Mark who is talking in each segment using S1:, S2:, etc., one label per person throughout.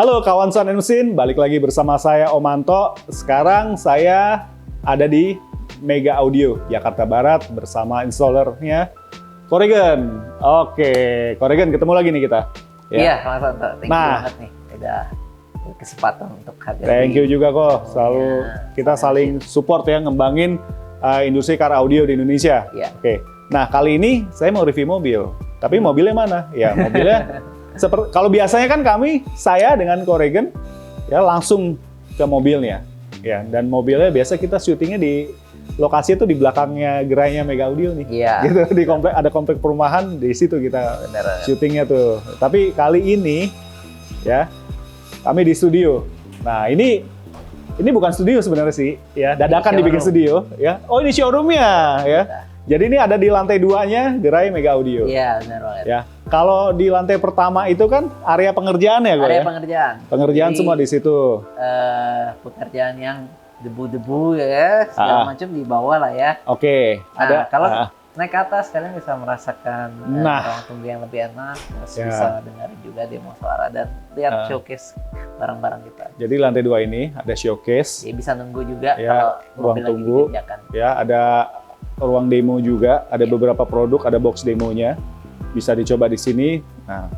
S1: Halo kawan Sound and Mesin, balik lagi bersama saya Om Anto. Sekarang saya ada di Mega Audio Jakarta Barat bersama installernya Corrigan. Oke, Corrigan ketemu lagi nih kita.
S2: Iya, Mas Anto. Thank you banget nih udah kesempatan untuk hadir.
S1: Thank you juga kok, selalu kita saling support ya ngembangin industri car audio di Indonesia.
S2: Iya.
S1: Oke, nah kali ini saya mau review mobil. Tapi mobilnya mana? Ya mobilnya kalau biasanya kan saya dengan Corrigan ya langsung ke mobilnya, ya. Dan mobilnya biasa kita syutingnya di lokasi itu di belakangnya gerainya Mega Audio nih.
S2: Iya.
S1: Gitu di komplek, ada komplek perumahan di situ kita syutingnya tuh. Tapi kali ini ya kami di studio. Nah ini bukan studio sebenarnya sih, ya dadakan dibikin studio, ya. Oh ini showroomnya, ya. Jadi ini ada di lantai 2-nya gerai Mega Audio.
S2: Iya, benar banget.
S1: Ya, kalau di lantai pertama itu kan area pengerjaan ya,
S2: area
S1: ya?
S2: pengerjaan.
S1: Pengerjaan
S2: Jadi,
S1: semua di situ.
S2: Pekerjaan yang debu-debu ya, segala macam di bawah lah ya.
S1: Oke.
S2: Nah, kalau naik ke atas kalian bisa merasakan ruang tunggu yang lebih enak, terus bisa dengar juga demo suara dan lihat showcase barang-barang kita.
S1: Jadi lantai 2 ini ada showcase.
S2: Ya, bisa nunggu juga
S1: ya,
S2: kalau
S1: ruang tunggu. Ya, ada ruang demo juga, ada beberapa produk, ada box demonya, bisa dicoba di sini. Nah,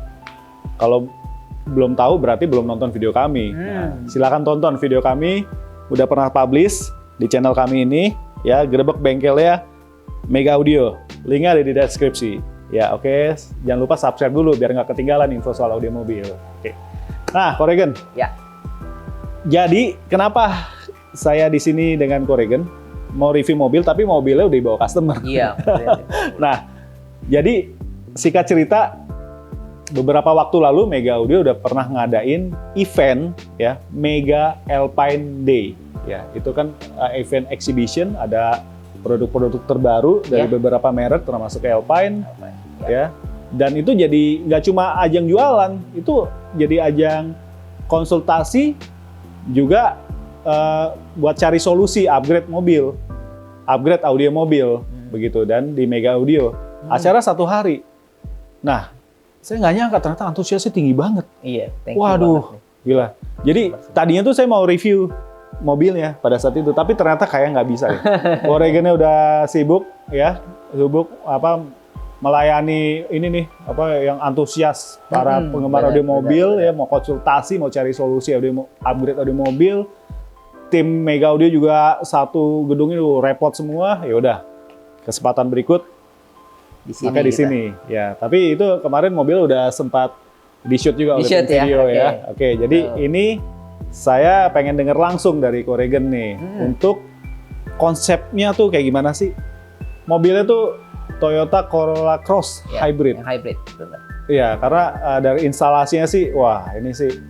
S1: kalau belum tahu berarti belum nonton video kami. Nah, silakan tonton video kami, udah pernah publish di channel kami ini, ya Gerebek Bengkelnya Mega Audio, linknya ada di deskripsi. Ya oke, jangan lupa subscribe dulu biar nggak ketinggalan info soal audio mobil. Oke. Nah, Corrigan.
S2: Ya.
S1: Jadi kenapa saya di sini dengan Corrigan? Mau review mobil, tapi mobilnya udah dibawa customer.
S2: Iya.
S1: Nah, jadi singkat cerita, beberapa waktu lalu Mega Audio udah pernah ngadain event ya, Mega Alpine Day. Ya, itu kan event exhibition, ada produk-produk terbaru dari beberapa merek termasuk Alpine. Ya. Dan itu jadi nggak cuma ajang jualan, itu jadi ajang konsultasi juga buat cari solusi upgrade mobil, upgrade audio mobil, begitu. Dan di Mega Audio acara 1 hari. Nah, saya nggak nyangka ternyata antusiasnya tinggi banget.
S2: Iya.
S1: Waduh, gila. Jadi tadinya tuh saya mau review mobilnya pada saat itu, tapi ternyata kayak nggak bisa. Corrigannya udah sibuk melayani ini nih yang antusias para penggemar audio mobil ya, mau konsultasi, mau cari solusi upgrade audio mobil. Tim Mega Audio juga satu gedung itu repot semua. Ya udah, kesempatan berikut di sini ya. Tapi itu kemarin mobil udah sempat di-shoot juga oleh tim video ya. Oke, jadi ini saya pengen denger langsung dari Corrigan nih untuk konsepnya tuh kayak gimana sih? Mobilnya tuh Toyota Corolla Cross Hybrid.
S2: Yang hybrid, betul.
S1: Iya, karena dari instalasinya sih, wah ini sih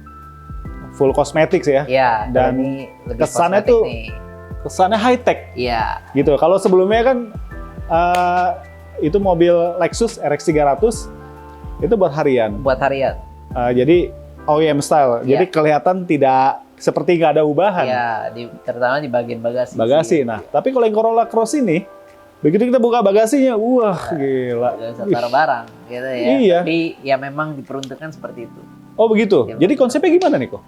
S1: full cosmetics ya.
S2: Iya.
S1: Dan kesannya tuh kesannya high tech.
S2: Iya.
S1: Gitu. Kalau sebelumnya kan itu mobil Lexus RX 300 itu buat harian.
S2: Buat harian.
S1: Jadi OEM style. Jadi kelihatan tidak seperti nggak ada ubahan.
S2: Iya, terutama di bagian bagasi.
S1: Bagasi. Nah, tapi kalau yang Corolla Cross ini, begitu kita buka bagasinya, wah gila.
S2: Setar barang, gitu ya.
S1: Iya.
S2: Tapi ya memang diperuntukkan seperti itu.
S1: Oh begitu. Ya, jadi konsepnya gimana nih kok?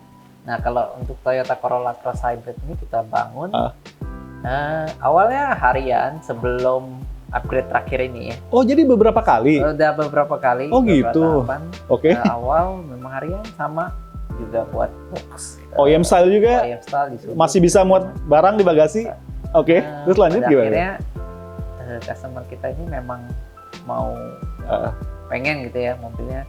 S2: Nah, kalau untuk Toyota Corolla Cross Hybrid ini kita bangun awalnya harian sebelum upgrade terakhir ini ya.
S1: Oh, jadi beberapa kali?
S2: Udah beberapa kali.
S1: Oh gitu. Oke.
S2: Awal memang harian sama juga buat box.
S1: OEM style juga?
S2: OEM style
S1: masih bisa muat barang di bagasi? Oke. Terus lanjut gimana?
S2: Akhirnya customer kita ini memang mau pengen gitu ya mobilnya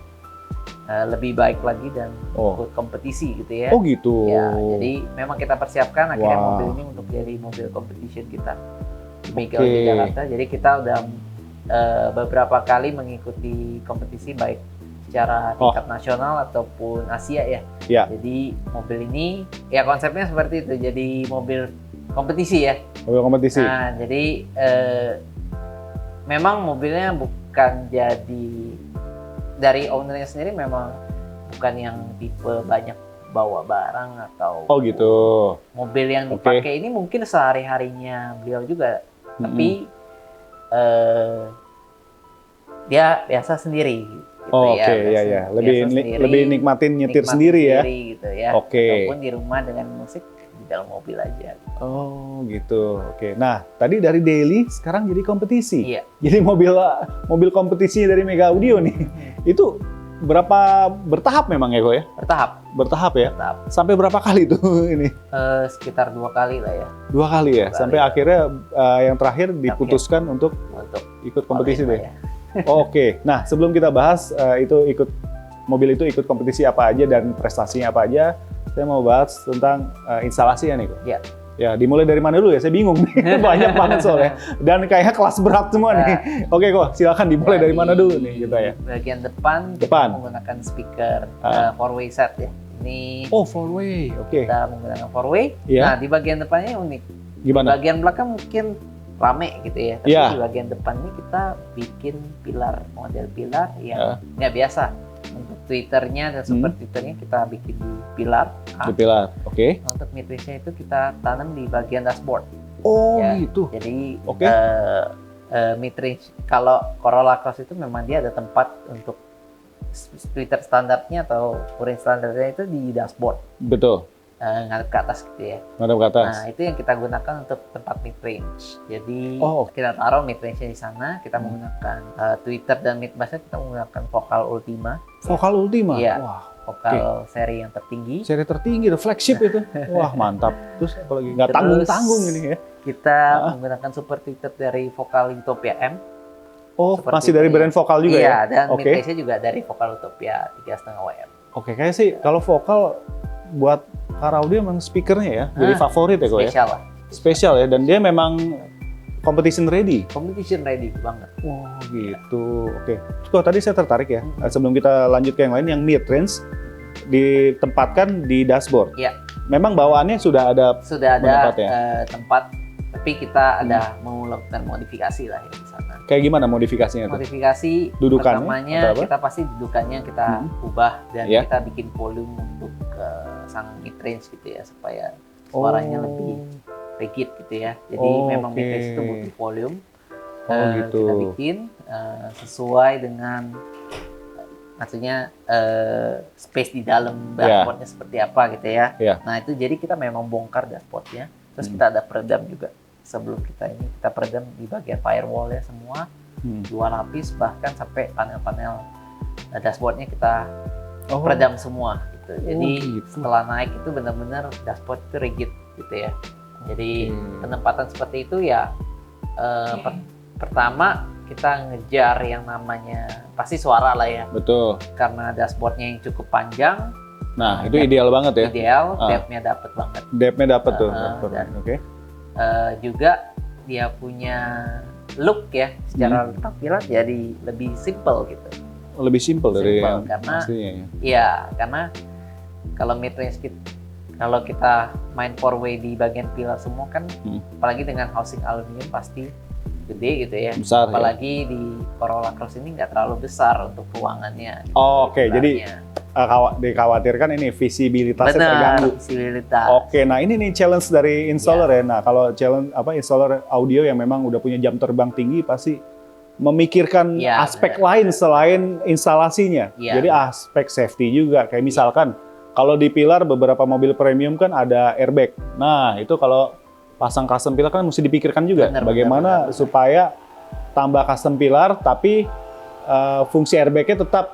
S2: lebih baik lagi dan ikut kompetisi gitu ya.
S1: Oh gitu.
S2: Ya, jadi memang kita persiapkan akhirnya mobil ini untuk jadi mobil competition kita di Mega Audio Jakarta. Jadi kita udah beberapa kali mengikuti kompetisi baik secara tingkat nasional ataupun Asia ya. Jadi mobil ini ya konsepnya seperti itu. Jadi mobil kompetisi ya.
S1: Mobil kompetisi.
S2: Nah, jadi memang mobilnya bukan jadi dari ownernya sendiri memang bukan yang tipe banyak bawa barang atau
S1: gitu.
S2: Mobil yang dipakai ini mungkin sehari-harinya beliau juga, tapi dia biasa sendiri. gitu
S1: Oh,
S2: ya.
S1: oke, ya, ya. Lebih nikmatin nyetir sendiri ya.
S2: Gitu ya.
S1: Oke.
S2: Ataupun di rumah dengan musik di dalam mobil aja.
S1: Oh gitu, oke. Nah tadi dari daily sekarang jadi kompetisi.
S2: Iya.
S1: Jadi mobil kompetisinya dari Mega Audio nih, itu berapa bertahap memang ya, Ko ya? Bertahap ya?
S2: Bertahap.
S1: Sampai berapa kali tuh ini?
S2: Sekitar 2 kali lah ya.
S1: 2 kali ya?
S2: 2 kali.
S1: Sampai akhirnya yang terakhir diputuskan untuk ikut kompetisi deh.
S2: Ya.
S1: Oke, nah sebelum kita bahas mobil itu ikut kompetisi apa aja dan prestasinya apa aja, saya mau bahas tentang instalasinya nih, Ko.
S2: Iya.
S1: Ya, dimulai dari mana dulu ya? Saya bingung nih. Banyak banget soalnya. Dan kayaknya kelas berat semua nih. Oke, kok silakan dimulai dari mana dulu nih kita ya.
S2: Bagian depan. Kita menggunakan speaker 4-way set ya. Ini
S1: 4-way. Oke.
S2: Kita menggunakan 4-way.
S1: Yeah.
S2: Nah, di bagian depannya unik.
S1: Gimana?
S2: Di bagian belakang mungkin rame gitu ya. Tapi di bagian depan ini kita bikin model pilar yang nggak biasa. Untuk Twitternya dan super Twitternya kita bikin di pilar.
S1: Di pilar, oke.
S2: Untuk midrange-nya itu kita tanam di bagian dashboard.
S1: Oh
S2: ya.
S1: gitu.
S2: Jadi midrange kalau Corolla Cross itu memang dia ada tempat untuk Twitter standarnya atau range standarnya itu di dashboard.
S1: Betul.
S2: Ngadep ke atas gitu ya.
S1: Ngadep ke atas.
S2: Nah itu yang kita gunakan untuk tempat midrange. Jadi kita taruh midrange-nya di sana. Kita menggunakan Twitter dan midbassnya kita menggunakan Vocal Ultima.
S1: Vocal Ultima?
S2: Iya. Wah. Vocal seri yang tertinggi.
S1: Seri tertinggi, flagship itu. Wah mantap. Terus apalagi nggak tanggung-tanggung ini ya.
S2: Kita menggunakan super Twitter dari Vocal Utopia M.
S1: Oh masih dari brand Vocal juga ya?
S2: Iya dan midrange-nya juga dari Vocal Utopia 3,5 WM.
S1: Oke kayak sih kalau Vocal buat car audio memang speakernya ya, jadi favorit ya kok ya?
S2: Spesial lah.
S1: Spesial ya, dan dia memang competition ready?
S2: Competition ready banget.
S1: Wah gitu, oke. Kok tadi saya tertarik ya, sebelum kita lanjut ke yang lain, yang mid-range ditempatkan di dashboard.
S2: Iya.
S1: Memang bawaannya sudah ada
S2: tempat, tapi kita ada mau lakukan modifikasi lah ya di sana.
S1: Kayak gimana modifikasinya tuh?
S2: Modifikasi
S1: dudukannya,
S2: pertamanya kita pasti dudukannya kita ubah dan kita bikin volume untuk sang mid-range gitu ya supaya suaranya lebih rigid gitu ya. Jadi memang mid-range itu butuh volume.
S1: Gitu.
S2: Kita bikin sesuai dengan maksudnya space di dalam dashboardnya seperti apa gitu ya. Nah itu jadi kita memang bongkar dashboardnya. Terus kita ada peredam juga. Sebelum kita peredam di bagian firewall ya semua 2 lapis bahkan sampai panel-panel dashboardnya kita peredam semua gitu. Jadi setelah naik itu benar-benar dashboard itu rigid gitu ya. Jadi penempatan seperti itu ya pertama kita ngejar yang namanya pasti suara lah ya. Betul. Karena dashboardnya yang cukup panjang.
S1: Nah itu ideal banget ya.
S2: Ideal, depth-nya dapet banget.
S1: Depth-nya dapet tuh.
S2: Juga dia punya look ya secara tampilan jadi lebih simple gitu.
S1: Lebih simple dari yang
S2: karena
S1: aslinya ya.
S2: Iya, karena kalau mid-range kalau kita main 4-way di bagian pilar semua kan apalagi dengan housing aluminium pasti gede gitu ya.
S1: Besar,
S2: apalagi di Corolla Cross ini nggak terlalu besar untuk ruangannya.
S1: Oke, jadi dikhawatirkan ini visibilitasnya terganggu.
S2: Visibilitas.
S1: Oke, nah ini nih challenge dari installer ya. Nah, kalau challenge installer audio yang memang udah punya jam terbang tinggi pasti memikirkan aspek lain selain instalasinya. Jadi aspek safety juga. Kayak misalkan kalau di pilar beberapa mobil premium kan ada airbag. Nah, itu kalau pasang custom pilar kan mesti dipikirkan juga bagaimana supaya tambah custom pilar tapi fungsi airbag-nya tetap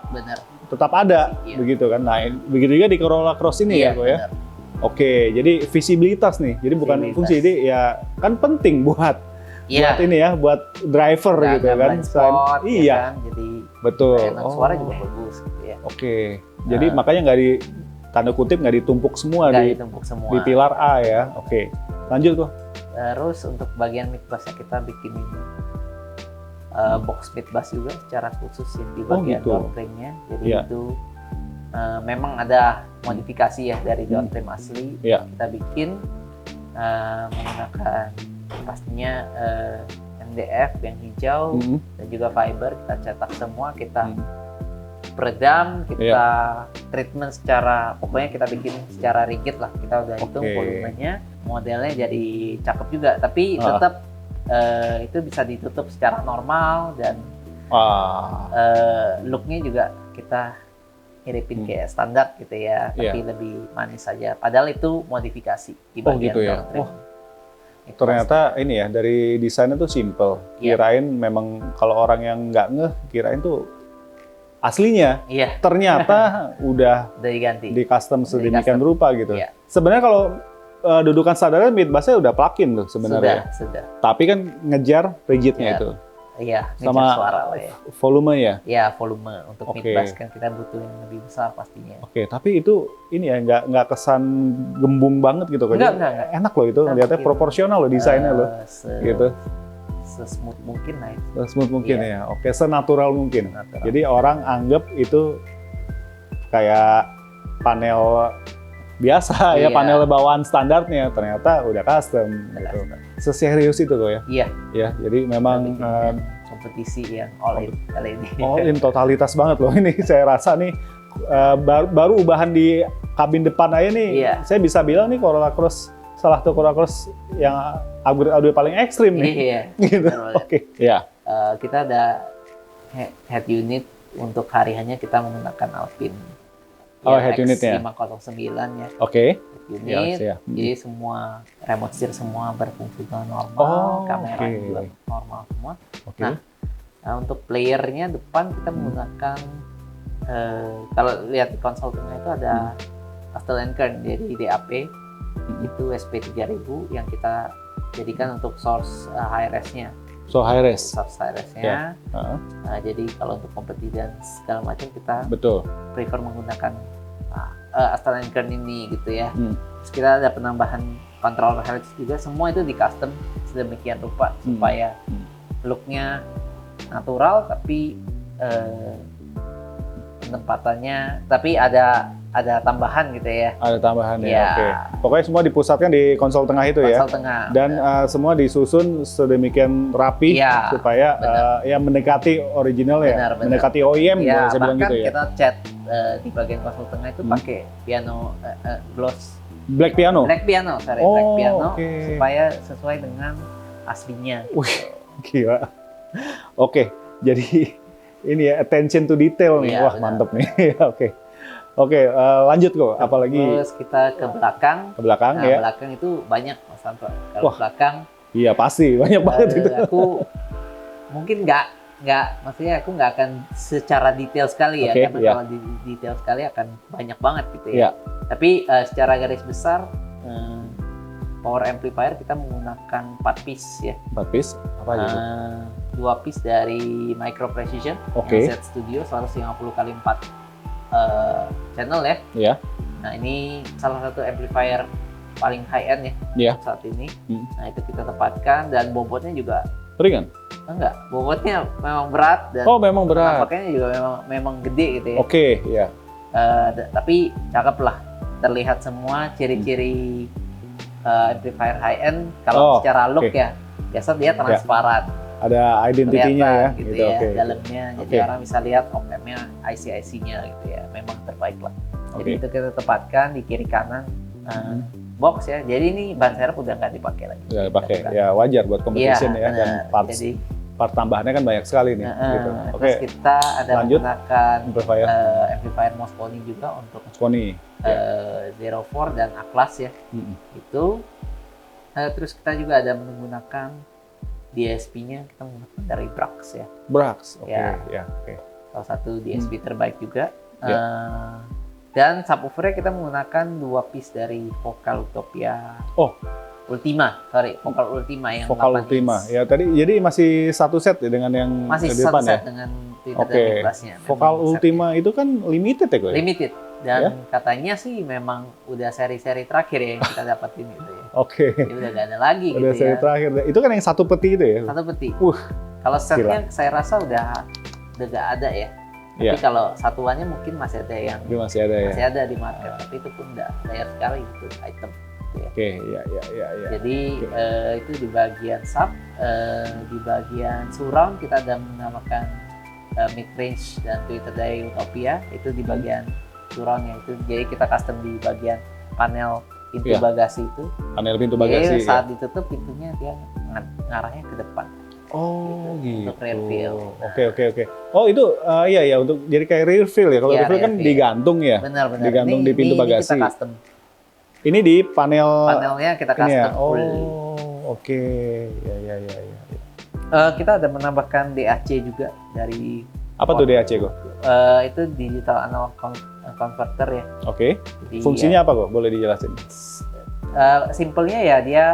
S1: ada begitu kan. Nah, begitu juga di Corolla Cross ini ya, Ko ya. Oke, jadi visibilitas nih. Jadi bukan fungsi, jadi ya kan penting buat ini ya, buat driver gitu kan.
S2: Spot, kan? Jadi
S1: betul.
S2: Suara juga bagus gitu ya.
S1: Oke. Jadi makanya nggak tanda kutip nggak ditumpuk semua di pilar A ya. Oke. Lanjut kok.
S2: Terus untuk bagian midbassnya kita bikin box midbass juga secara khusus yang di bagian downstream-nya. Jadi itu memang ada modifikasi ya dari downstream asli. Kita bikin menggunakan pastinya MDF yang hijau dan juga fiber. Kita cetak semua, kita peredam, kita treatment secara pokoknya kita bikin secara rigid lah. Kita udah hitung volumenya, modelnya jadi cakep juga. Tapi tetap itu bisa ditutup secara normal dan looknya juga kita miripin kayak standar gitu ya,
S1: Iya.
S2: tapi lebih manis saja. Padahal itu modifikasi di
S1: Oh,
S2: bagian
S1: gitu ya?
S2: dalam trim.
S1: Wah, ternyata ini ya, dari desainnya tuh simple.
S2: Iya.
S1: Kirain memang kalau orang yang nggak ngeh, kirain tuh aslinya.
S2: Iya,
S1: Ternyata udah
S2: udah diganti.
S1: di custom
S2: Di
S1: sedemikian
S2: custom.
S1: rupa gitu.
S2: Iya.
S1: Sebenarnya kalau dudukan standarnya mid bassnya udah plug-in tuh sebenarnya.
S2: Sudah.
S1: Tapi kan ngejar rigidnya
S2: Iya.
S1: itu.
S2: Iya,
S1: Sama
S2: ngejar suara lah ya.
S1: Volume ya.
S2: Ya, volume untuk
S1: Oke.
S2: mid bass kan kita butuh yang lebih besar pastinya.
S1: Oke, tapi itu ini ya nggak kesan gembung banget gitu kan?
S2: Enggak.
S1: Enak loh itu,
S2: Kita
S1: ngeliatnya
S2: bikin,
S1: proporsional loh desainnya loh, gitu.
S2: Smooth mungkin lah itu.
S1: Smooth mungkin
S2: Iya.
S1: ya. Oke, senatural mungkin.
S2: Natural.
S1: Jadi orang anggap itu kayak panel biasa ya,
S2: Iya.
S1: panel bawaan standarnya, ternyata udah custom
S2: Udah
S1: gitu.
S2: custom.
S1: Seserius itu kok ya.
S2: Iya,
S1: Ya, jadi memang
S2: kompetisi yang all in LED.
S1: all in totalitas banget loh ini. Saya rasa nih baru ubahan di kabin depan aja nih.
S2: Iya.
S1: Saya bisa bilang nih Corolla Cross salah satu Corolla Cross yang upgrade audio paling ekstrim nih.
S2: Iya.
S1: Gitu.
S2: Benar banget.
S1: Oke. Ya.
S2: Kita ada head unit untuk hariannya kita menggunakan Alpine.
S1: Oh, head unitnya.
S2: 509 ya.
S1: Oke.
S2: Head unit.
S1: Ya.
S2: Jadi semua remote steer semua berfungsi dengan normal,
S1: Oh,
S2: kamera
S1: oke.
S2: juga normal semua.
S1: Oke.
S2: Nah, untuk playernya depan kita menggunakan kalau lihat di konsol tengah itu ada Astel & Kern dari DAP itu SP3000 yang kita jadikan untuk source high res-nya.
S1: So high res.
S2: Source high res-nya.
S1: Heeh.
S2: Nah, jadi kalau untuk kompetisi dan segala macam kita
S1: Betul.
S2: prefer menggunakan Astel & Kern ini gitu ya. Terus kita ada penambahan controller helix juga, semua itu di custom sedemikian rupa supaya look-nya natural tapi penempatannya tapi ada tambahan gitu ya.
S1: Ada tambahan ya.
S2: Ya.
S1: Oke. Pokoknya semua dipusatkan di konsol tengah itu ya.
S2: Konsol tengah.
S1: Dan semua disusun sedemikian rapi
S2: Iya,
S1: supaya ya mendekati original ya,
S2: Benar.
S1: mendekati OEM
S2: Ya,
S1: boleh saya bilang
S2: bahkan
S1: gitu ya.
S2: kita cat di bagian konsol tengah itu pakai piano gloss
S1: Black piano.
S2: black piano, sorry,
S1: Oh,
S2: black piano
S1: oke.
S2: supaya sesuai dengan aslinya.
S1: Wih, gila. Oke, jadi ini ya attention to detail nih.
S2: Iya,
S1: Wah,
S2: benar.
S1: mantep nih. Oke, lanjut kok. Apalagi
S2: Terus kita ke belakang.
S1: ke belakang
S2: Nah,
S1: ya.
S2: belakang itu banyak Mas Anto. Kalau
S1: Wah,
S2: belakang
S1: Iya, pasti banyak banget itu.
S2: aku mungkin maksudnya aku nggak akan secara detail sekali ya,
S1: Oke,
S2: karena
S1: iya.
S2: kalau di detail sekali akan banyak banget gitu ya.
S1: Iya.
S2: Tapi secara garis besar power amplifier kita menggunakan 4 piece ya.
S1: 4 piece apa aja tuh?
S2: 2 piece dari Micro Precision
S1: Oke.
S2: yang Z Studio 150x4 channel ya.
S1: Iya.
S2: Nah, ini salah satu amplifier paling high end ya
S1: Iya.
S2: saat ini.
S1: Hmm.
S2: Nah, itu kita tempatkan dan bobotnya juga
S1: Ringan.
S2: enggak, bobotnya memang berat dan
S1: Oh, memang berat.
S2: nampaknya juga memang gede gitu ya.
S1: Oke, ya.
S2: Tapi cakep lah, terlihat semua ciri-ciri amplifier high end. Kalau
S1: Oh,
S2: secara look
S1: oke.
S2: ya, biasa dia transparan.
S1: Ada identitinya ya,
S2: Kelihatan gitu
S1: gitu.
S2: ya,
S1: Oke.
S2: dalamnya. Jadi
S1: Oke.
S2: orang bisa lihat opamnya, IC-IC-nya gitu ya. Memang terbaik lah. Jadi
S1: Oke.
S2: itu kita tempatkan di kiri kanan box ya. Jadi ini ban serep udah nggak dipakai lagi.
S1: Udah dipakai. Ya wajar buat competition ya, dan
S2: benar.
S1: parts
S2: Jadi,
S1: part tambahannya kan banyak sekali nih. Gitu. Oke,
S2: terus kita ada
S1: Lanjut.
S2: menggunakan
S1: amplifier
S2: amplifier Mosconi juga untuk
S1: Sony.
S2: 04 dan A-Class ya. Itu terus kita juga ada menggunakan DSP-nya, kita menggunakan dari Brax ya.
S1: Brax. Oke,
S2: Ya.
S1: ya. Oke.
S2: Salah satu DSP terbaik juga.
S1: Ya.
S2: Dan subwoofernya kita menggunakan 2 piece dari Vocal Utopia.
S1: Oh.
S2: Ultima, sorry, Vocal Ultima yang
S1: Vokal
S2: 8
S1: Ultima.
S2: inch.
S1: Ya tadi jadi masih satu set ya dengan yang
S2: Masih
S1: di
S2: satu
S1: depan ya.
S2: set dengan Twitter
S1: Oke.
S2: dan Bassnya.
S1: Vokal Ultima itu kan limited ya, kok ya?
S2: Limited. Dan
S1: Ya?
S2: katanya sih memang udah seri-seri terakhir ya yang kita dapatin gitu ya.
S1: Oke.
S2: Jadi udah gak ada lagi
S1: Udah
S2: gitu
S1: seri
S2: ya.
S1: terakhir. Itu kan yang satu peti itu ya?
S2: Satu peti.
S1: Uh,
S2: Kalau setnya saya rasa udah gak ada ya. Tapi
S1: Iya.
S2: kalau satuannya mungkin masih ada yang
S1: Itu masih ada ya?
S2: masih ada di market, tapi itu pun udah rare sekali itu item. Gitu ya.
S1: Oke, ya.
S2: Jadi
S1: Oke.
S2: itu di bagian sub, di bagian surround kita ada menamakan mid range dan Twitter dari Utopia itu di bagian surroundnya itu. Jadi kita custom di bagian panel pintu
S1: Iya.
S2: bagasi itu.
S1: Panel pintu
S2: Jadi
S1: bagasi.
S2: saat
S1: Ya.
S2: ditutup pintunya dia ngarahnya ke depan.
S1: Oh gitu.
S2: Untuk rear view.
S1: Oke. Oh itu iya untuk jadi kayak rear view ya. Kalau
S2: Iya,
S1: rear view kan
S2: rear view.
S1: digantung ya.
S2: Benar.
S1: Digantung di pintu bagasi.
S2: Ini kita custom.
S1: Ini di
S2: Panelnya kita
S1: ini ya.
S2: custom full.
S1: Oke. Ya.
S2: Kita ada menambahkan DAC juga dari
S1: Apa tuh DAC kok?
S2: itu digital analog converter ya.
S1: Oke.
S2: Jadi,
S1: Fungsinya apa kok? Boleh dijelasin?
S2: simpelnya ya dia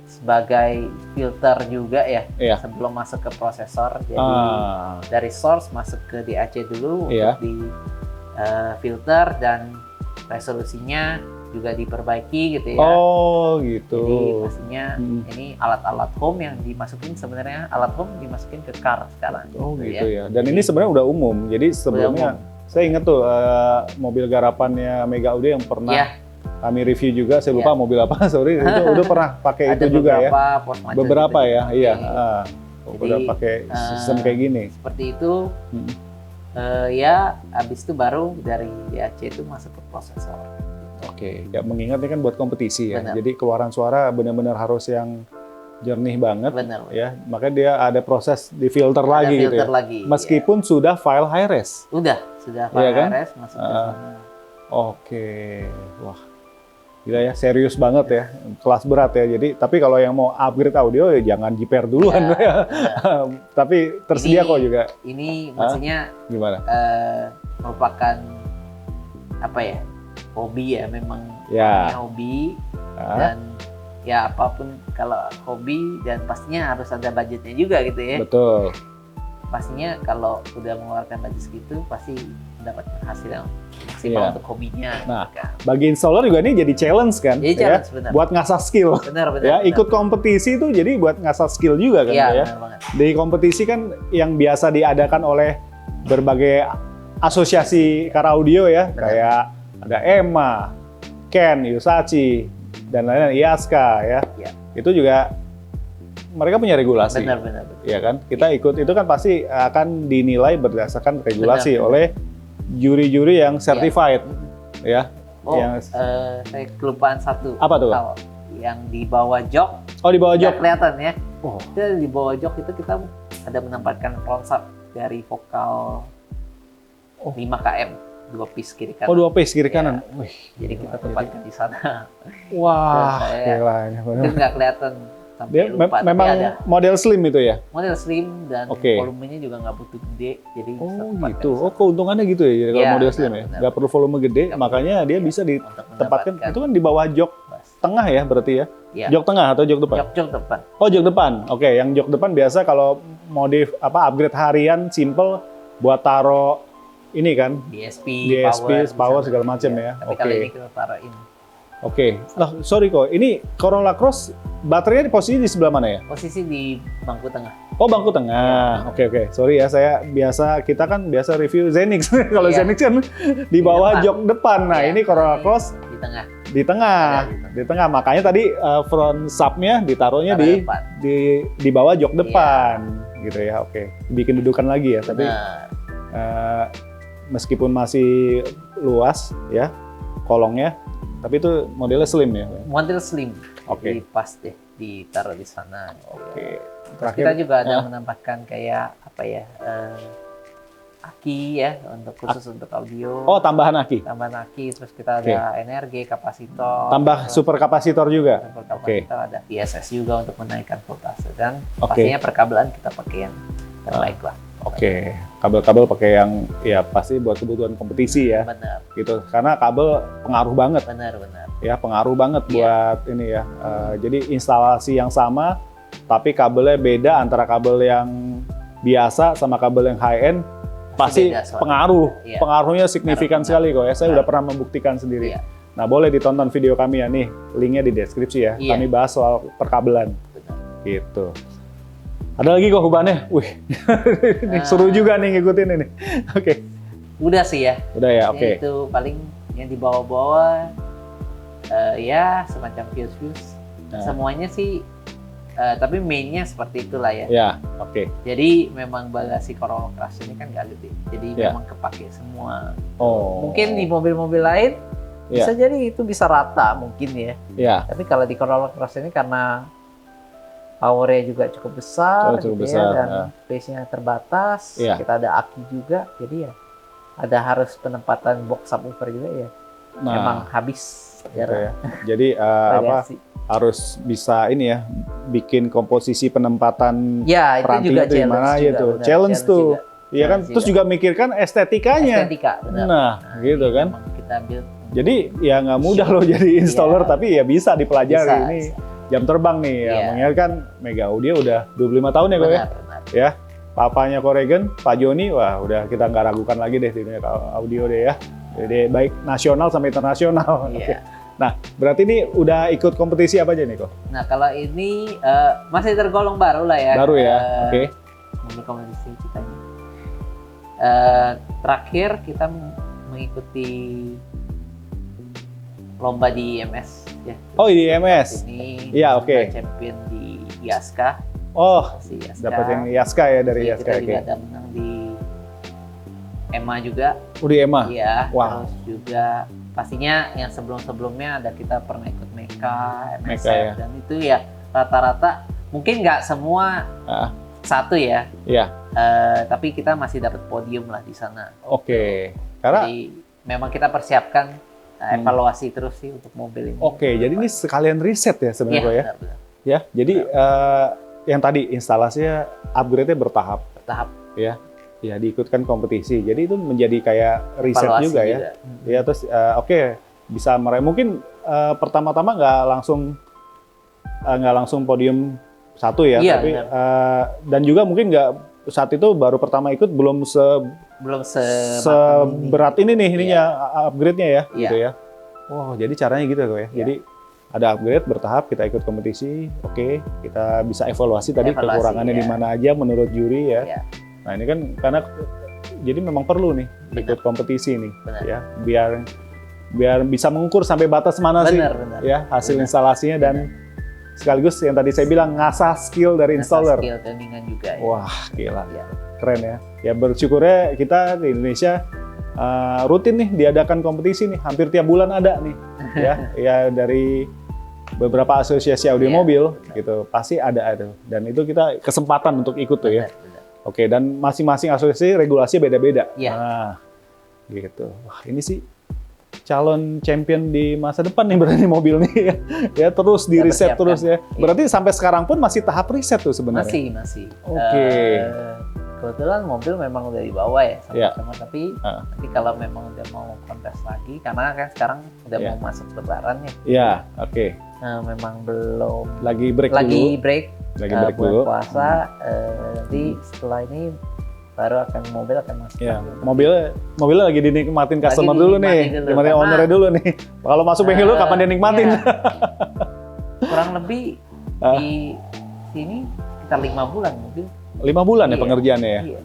S2: sebagai filter juga ya
S1: Iya.
S2: sebelum masuk ke prosesor. Jadi
S1: Ah,
S2: dari source masuk ke DAC dulu
S1: Iya.
S2: untuk di filter dan resolusinya juga diperbaiki gitu ya.
S1: oh gitu.
S2: Jadi pastinya
S1: Hmm.
S2: ini alat-alat home yang dimasukin, sebenarnya alat home dimasukin ke car sekarang.
S1: Oh gitu ya. Dan ini sebenarnya udah umum. Jadi sebelumnya saya ingat tuh mobil garapannya Mega Audio yang pernah
S2: Iya.
S1: kami review juga. Saya lupa mobil apa, sorry. Itu udah pernah pakai
S2: Ada
S1: itu juga ya.
S2: Porsche Macan
S1: Beberapa
S2: gitu
S1: ya, iya.
S2: Jadi,
S1: Udah pakai sistem kayak gini.
S2: Seperti itu.
S1: Hmm.
S2: Ya, habis itu baru dari DAC itu masuk ke prosesor.
S1: Oke, ya mengingat ini kan buat kompetisi ya.
S2: Benar.
S1: Jadi keluaran suara benar-benar harus yang jernih banget.
S2: Benar.
S1: Ya, makanya dia ada proses di filter
S2: Ada
S1: lagi gitu
S2: filter
S1: ya.
S2: lagi.
S1: Meskipun sudah file high res.
S2: Sudah
S1: Iya
S2: file
S1: kan?
S2: RS masuk ke sana.
S1: Oke, wah, gila ya, serius banget ya, kelas berat ya. Jadi, tapi kalau yang mau upgrade audio ya jangan JPR duluan ya. Tapi tersedia
S2: Ini-
S1: kok juga.
S2: Ini maksudnya
S1: Gimana?
S2: merupakan apa ya? Hobi ya, memang
S1: Ya.
S2: namanya hobi
S1: Ah,
S2: dan ya apapun kalau hobi dan pastinya harus ada budgetnya juga gitu ya.
S1: betul.
S2: Pastinya kalau udah mengeluarkan budget segitu pasti mendapatkan hasil yang maksimal
S1: Iya.
S2: untuk hobinya.
S1: Nah,
S2: gitu kan.
S1: Bagi installer juga ini jadi challenge kan?
S2: Jadi
S1: ya?
S2: challenge, benar.
S1: Buat ngasah skill.
S2: Benar.
S1: Ya, ikut kompetisi itu jadi buat ngasah skill juga kan
S2: Iya,
S1: ya.
S2: benar banget.
S1: Di kompetisi kan yang biasa diadakan oleh berbagai asosiasi car audio ya,
S2: Benar.
S1: kayak ada EMA, Ken, Yusachi, dan lain-lain, IASKA ya.
S2: Iya.
S1: Itu juga mereka punya regulasi.
S2: Benar.
S1: Ya kan? Kita ikut itu kan pasti akan dinilai berdasarkan regulasi
S2: Benar.
S1: oleh juri-juri yang certified ya.
S2: Oh,
S1: Yang
S2: saya kelupaan satu.
S1: Apa tuh, Kak?
S2: hal. Yang di bawah jok,
S1: oh di bawah
S2: nggak
S1: jok.
S2: kelihatan ya.
S1: Oh,
S2: Itu di bawah jok itu kita ada menempatkan front sub dari vokal 5 km, 2 piece kiri kanan.
S1: oh 2 piece kiri
S2: Iya.
S1: kanan. Wih,
S2: Jadi kita tempatkan di sana.
S1: wah,
S2: Terus
S1: gila ini.
S2: Itu nggak kelihatan sampai
S1: Dia
S2: lupa. Tapi
S1: memang
S2: ada
S1: model slim itu ya?
S2: model slim dan
S1: Oke.
S2: volumenya juga nggak butuh gede. Jadi bisa
S1: Oh
S2: tempatkan
S1: gitu.
S2: di sana
S1: Oh keuntungannya gitu ya jadi kalau
S2: Iya,
S1: model slim ya?
S2: benar.
S1: Nggak perlu volume gede,
S2: Nggak
S1: makanya dia
S2: Iya,
S1: bisa
S2: untuk
S1: ditempatkan.
S2: mendapatkan
S1: Itu kan di bawah jok
S2: bass.
S1: tengah ya berarti ya?
S2: Iya.
S1: Jok tengah atau jok depan?
S2: Jok depan.
S1: Oh jok depan. Oke, yang jok depan biasa kalau modif upgrade harian simple buat taro ini kan.
S2: DSP,
S1: DSP, power segala macam
S2: Iya.
S1: ya.
S2: Tapi
S1: Oke.
S2: kali ini kita taruhin.
S1: Oke. Nah, sorry kok. Ini Corolla Cross baterainya di posisi di sebelah mana ya?
S2: Posisi di bangku tengah.
S1: Oh, bangku tengah. Oke. Sorry ya, kita kan biasa review Zenix. Kalau
S2: Iya.
S1: Zenix kan di bawah
S2: depan.
S1: jok depan. Nah,
S2: Iya,
S1: ini Corolla Cross
S2: di tengah.
S1: di tengah.
S2: Ada
S1: Di tengah. Makanya tadi front subnya ditaruhnya
S2: Taruh
S1: di
S2: depan.
S1: di bawah jok depan. Gitu ya. Oke. Bikin dudukan lagi ya, tapi
S2: Benar.
S1: meskipun masih luas ya kolongnya, tapi itu modelnya slim ya.
S2: Model slim.
S1: Oke.
S2: Jadi pas deh ditaruh di sana.
S1: Oke.
S2: Terus kita juga ada menambahkan kayak apa ya? Aki ya untuk khusus untuk audio.
S1: Oh, tambahan aki.
S2: Tambahan aki, terus kita ada energi, kapasitor.
S1: Tambah
S2: terus
S1: super kapasitor juga.
S2: super kapasitor, ada PSS juga untuk menaikkan voltase dan
S1: Oke.
S2: pastinya perkabelan kita pakai yang terbaik lah.
S1: Oke. Kabel-kabel pakai yang ya pasti buat kebutuhan kompetisi ya.
S2: Benar,
S1: Gitu. Karena kabel pengaruh banget
S2: benar.
S1: ya, pengaruh banget
S2: Iya.
S1: buat ini ya. Jadi instalasi yang sama tapi kabelnya beda antara kabel yang biasa sama kabel yang high end pasti
S2: beda soalnya.
S1: pengaruh.
S2: Iya.
S1: Pengaruhnya signifikan
S2: Benar.
S1: sekali kok ya. Saya
S2: Benar.
S1: udah pernah membuktikan sendiri.
S2: Iya.
S1: Nah, boleh ditonton video kami ya nih, linknya di deskripsi ya.
S2: Iya.
S1: Kami bahas soal perkabelan.
S2: Benar.
S1: Gitu. Ada lagi kok hubannya? Wih, ini seru juga nih ngikutin ini. Oke,
S2: Udah sih ya.
S1: udah ya, oke.
S2: Itu paling yang di bawah-bawah ya semacam fuse-fuse.
S1: Nah.
S2: Semuanya sih tapi mainnya seperti itulah ya.
S1: Ya, oke.
S2: Jadi memang bagasi Corolla Cross ini kan nggak gede. Jadi
S1: Ya.
S2: memang kepake semua.
S1: Oh.
S2: Mungkin di mobil-mobil lain
S1: Ya.
S2: bisa jadi itu bisa rata mungkin ya.
S1: Ya,
S2: Tapi kalau di Corolla Cross ini karena powernya juga cukup besar,
S1: Cukup
S2: gitu
S1: besar,
S2: ya, dan space-nya terbatas.
S1: Iya.
S2: Kita ada aki juga, jadi ya ada harus penempatan box subwoofer juga ya. Memang habis
S1: gitu ya. Jadi harus bisa ini ya, bikin komposisi penempatan
S2: Ya, itu
S1: perantinya
S2: juga
S1: tuh gimana
S2: challenge
S1: gitu.
S2: juga, benar.
S1: Challenge tuh.
S2: Juga.
S1: Iya kan, terus juga mikirkan estetikanya.
S2: Estetika, benar.
S1: Nah, gitu
S2: ini
S1: kan.
S2: memang kita build.
S1: Jadi ya nggak mudah loh jadi installer, tapi ya bisa dipelajari.
S2: Bisa,
S1: Ini
S2: bisa.
S1: jam terbang nih ya.
S2: Iya.
S1: Mengingat kan Mega Audio udah 25 tahun ya kok ya.
S2: Benar.
S1: Ya, papanya Coregen, Pak Joni, wah udah kita nggak ragukan lagi deh di dunia audio deh ya. Jadi baik nasional sampai internasional.
S2: Iya.
S1: Oke. Nah, berarti ini udah ikut kompetisi apa aja nih kok?
S2: Nah, kalau ini masih tergolong baru lah ya.
S1: Baru ya, oke.
S2: Mobil kompetisi kita ini. Terakhir kita mengikuti lomba di IMS ya.
S1: Oh, di IMS.
S2: Ini
S1: Iya, oke.
S2: kita champion di IASKA.
S1: Oh,
S2: Si IASKA.
S1: dapat yang IASKA ya dari
S2: Iya,
S1: IASKA.
S2: kita
S1: Oke.
S2: juga ada menang di EMA juga.
S1: Di EMA.
S2: Iya.
S1: Wow.
S2: Terus juga pastinya yang sebelum-sebelumnya ada kita pernah ikut MECA, MSF,
S1: MECA, ya.
S2: dan itu ya rata-rata mungkin nggak semua
S1: Ah,
S2: satu ya.
S1: iya.
S2: Tapi kita masih dapat podium lah di sana.
S1: Oke. Karena
S2: Jadi memang kita persiapkan evaluasi terus sih untuk mobil ini.
S1: oke, jadi ini sekalian riset ya
S2: Iya,
S1: sebenarnya kok ya.
S2: benar.
S1: Ya, jadi yang tadi instalasinya upgrade-nya bertahap
S2: Bertahap
S1: ya. Ya, diikutkan kompetisi. Jadi itu menjadi kayak riset
S2: evaluasi
S1: juga ya. Ya, terus oke, bisa meraih mungkin pertama-tama nggak langsung podium satu ya,
S2: Iya,
S1: tapi
S2: benar.
S1: dan juga mungkin nggak saat itu baru pertama ikut belum
S2: Belum
S1: seberat ini nih ininya upgrade-nya ya,
S2: Iya.
S1: gitu ya. Wow, jadi caranya gitu kok ya.
S2: Iya.
S1: Jadi ada upgrade bertahap, kita ikut kompetisi, oke, kita bisa evaluasi tadi
S2: Evaluasi,
S1: kekurangannya di
S2: iya.
S1: mana aja menurut juri ya.
S2: Iya.
S1: Nah ini kan karena jadi memang perlu nih
S2: Benar.
S1: ikut kompetisi nih,
S2: Benar.
S1: ya biar bisa mengukur sampai batas mana sih,
S2: Benar.
S1: ya hasil
S2: Benar.
S1: instalasinya dan sekaligus yang tadi saya bilang ngasah skill dari installer.
S2: Skill trainingan juga ya.
S1: Wah gila,
S2: Iya.
S1: keren ya. Ya bersyukurnya kita di Indonesia rutin nih diadakan kompetisi nih, hampir tiap bulan ada nih, ya dari beberapa asosiasi audio
S2: Iya.
S1: mobil gitu pasti ada dan itu kita kesempatan untuk ikut tuh ya.
S2: Benar.
S1: Oke, dan masing-masing asosiasi regulasinya beda-beda.
S2: Iya.
S1: Nah, gitu. Wah, ini sih calon champion di masa depan nih berarti mobil nih ya. Ya terus di
S2: Kita
S1: riset
S2: persiapkan.
S1: terus ya.
S2: Iya.
S1: Berarti sampai sekarang pun masih tahap riset tuh sebenarnya.
S2: Masih.
S1: Oke.
S2: Kebetulan mobil memang udah dibawa ya
S1: Iya.
S2: sama-sama, tapi
S1: Ah.
S2: nanti kalau memang udah mau kontes lagi, karena kan sekarang udah
S1: Iya.
S2: mau masuk lebaran ya.
S1: Iya, oke.
S2: Memang belum
S1: Lagi break
S2: lagi
S1: dulu.
S2: break,
S1: Lagi break
S2: bulan
S1: dulu.
S2: puasa. Nanti setelah ini baru mobil akan masuk.
S1: Ya,
S2: lagi.
S1: mobilnya lagi dinikmatin customer
S2: Lagi
S1: dulu nih,
S2: dinikmatin dulu,
S1: dinikmatin
S2: karena-
S1: ownernya dulu nih. Kalau masuk bengkel dulu kapan dia nikmatin?
S2: Iya. Kurang lebih
S1: Ah.
S2: di sini sekitar 5 bulan mobil.
S1: 5 bulan ya
S2: Iya.
S1: pengerjaannya ya.
S2: Iya.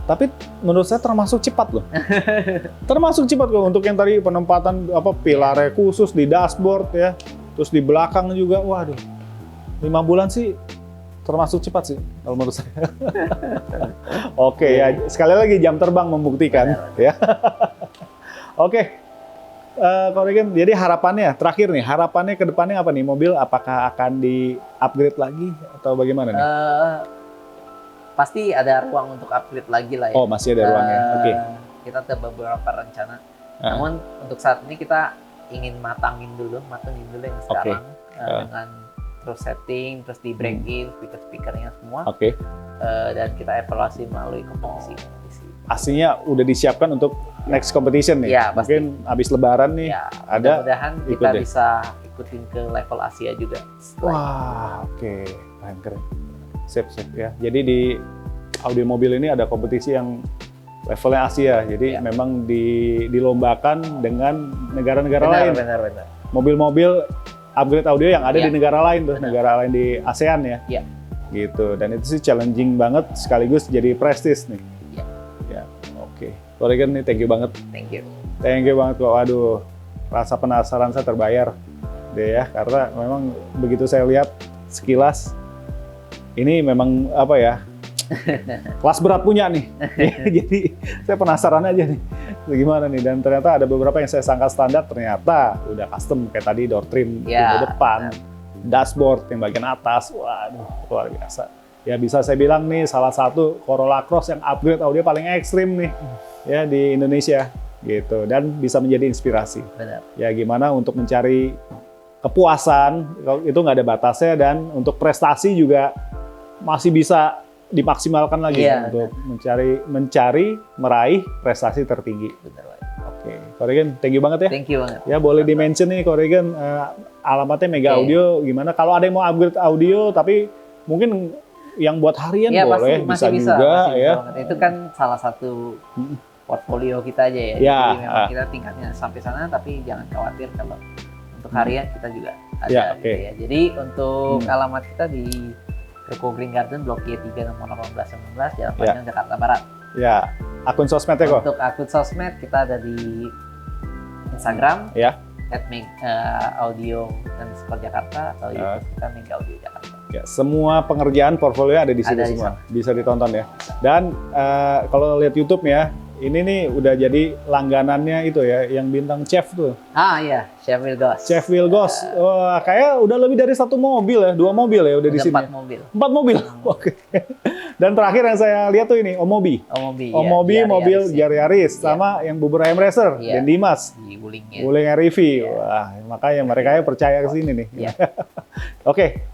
S1: Tapi menurut saya termasuk cepat loh. Termasuk cepat kok untuk yang tadi penempatan pilarnya khusus di dashboard ya. Terus di belakang juga, waduh. 5 bulan sih termasuk cepat sih kalau menurut saya. Oke ya, sekali lagi jam terbang membuktikan ya. Oke. Coregen, jadi harapannya terakhir nih, harapannya ke depannya apa nih? Mobil apakah akan di-upgrade lagi atau bagaimana nih?
S2: Pasti ada ruang untuk upgrade lagi lah ya.
S1: Oh, masih ada ruangnya. Oke.
S2: Kita ada beberapa rencana.
S1: Ah.
S2: Namun untuk saat ini kita ingin matangin dulu yang sekarang dengan terus setting, terus di break in, speaker-speakernya semua,
S1: Oke.
S2: dan kita evaluasi melalui kompetisi.
S1: Pastinya udah disiapkan untuk next competition nih.
S2: Ya, pasti.
S1: Mungkin habis lebaran nih
S2: Ya,
S1: ada.
S2: mudah-mudahan
S1: ikut
S2: kita
S1: deh.
S2: bisa ikutin ke level Asia juga.
S1: Wah, oke. Keren. Sip ya. Jadi di audio mobil ini ada kompetisi yang levelnya Asia. Jadi
S2: Ya.
S1: memang dilombakan dengan negara-negara lain.
S2: Benar.
S1: Mobil-mobil upgrade audio yang ada
S2: Ya.
S1: di negara lain tuh,
S2: Benar.
S1: negara lain di ASEAN ya.
S2: Ya.
S1: Gitu. Dan itu sih challenging banget sekaligus jadi prestis nih. Ya. Oke. Coregen nih thank you banget.
S2: Thank you.
S1: Thank you banget kok. Waduh, rasa penasaran saya terbayar deh ya, karena memang begitu saya lihat sekilas ini memang apa ya, kelas berat punya nih. Jadi saya penasaran aja nih, gimana nih. Dan ternyata ada beberapa yang saya sangka standar, ternyata udah custom kayak tadi door trim
S2: Ya,
S1: pintu depan, dashboard yang bagian atas, waduh luar biasa. Ya bisa saya bilang nih salah satu Corolla Cross yang upgrade audio paling ekstrim nih ya di Indonesia gitu, dan bisa menjadi inspirasi.
S2: Benar.
S1: Ya gimana untuk mencari kepuasan itu nggak ada batasnya, dan untuk prestasi juga masih bisa dimaksimalkan lagi untuk meraih prestasi tertinggi.
S2: Benar.
S1: Oke, Corrigan, thank you banget ya.
S2: Thank you banget.
S1: Ya boleh di-mention nih Corrigan, alamatnya Mega Audio gimana? Kalau ada yang mau upgrade audio tapi mungkin yang buat harian
S2: ya,
S1: boleh,
S2: masih
S1: bisa juga
S2: masih
S1: ya.
S2: Bisa. Itu kan salah satu portfolio kita aja ya.
S1: Ya,
S2: Jadi memang kita tingkatnya sampai sana, tapi jangan khawatir kalau untuk harian kita juga ada.
S1: Ya,
S2: gitu ya. Jadi untuk alamat kita di Ruko Green Garden Blok G3 nomor 1819 Jalan Panjang Jakarta Barat.
S1: Ya, akun sosmednya kok.
S2: Untuk akun sosmed kita ada di Instagram
S1: ya,
S2: @audio_Jakarta atau YouTube kita Mega Audio Jakarta.
S1: Ya, semua pengerjaan portfolio ada di sini semua, bisa ditonton ya. Dan kalau lihat YouTube ya, ini nih udah jadi langganannya itu ya, yang bintang chef tuh.
S2: Iya, Chef Wilgos.
S1: Chef Wilgos, wah kayak udah lebih dari 1 mobil ya, 2 mobil ya udah di sini.
S2: 4 mobil.
S1: 4 mobil, oke. Dan terakhir yang saya lihat tuh ini Omobi. Mobil Jari Yaris sama yang bubur ayam racer, dan Dimas.
S2: Di Wulingnya.
S1: Wuling RV. Wah, makanya mereka percaya ke sini nih. Oke.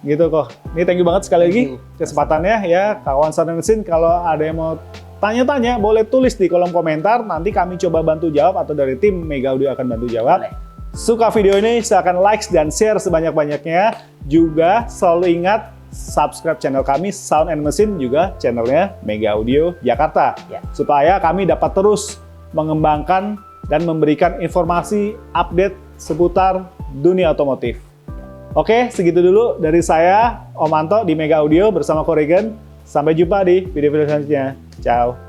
S1: Gitu kok. Ini thank you banget sekali lagi kesempatannya ya, kawan Sound and Scene. Kalau ada yang mau tanya-tanya boleh tulis di kolom komentar, nanti kami coba bantu jawab atau dari tim Mega Audio akan bantu jawab.
S2: Boleh.
S1: Suka video ini silahkan like dan share sebanyak-banyaknya. Juga selalu ingat subscribe channel kami Sound and Machine, juga channelnya Mega Audio Jakarta, supaya kami dapat terus mengembangkan dan memberikan informasi update seputar dunia otomotif. Oke, segitu dulu dari saya, Om Anto di Mega Audio bersama Corrigan. Sampai jumpa di video-video selanjutnya. Ciao.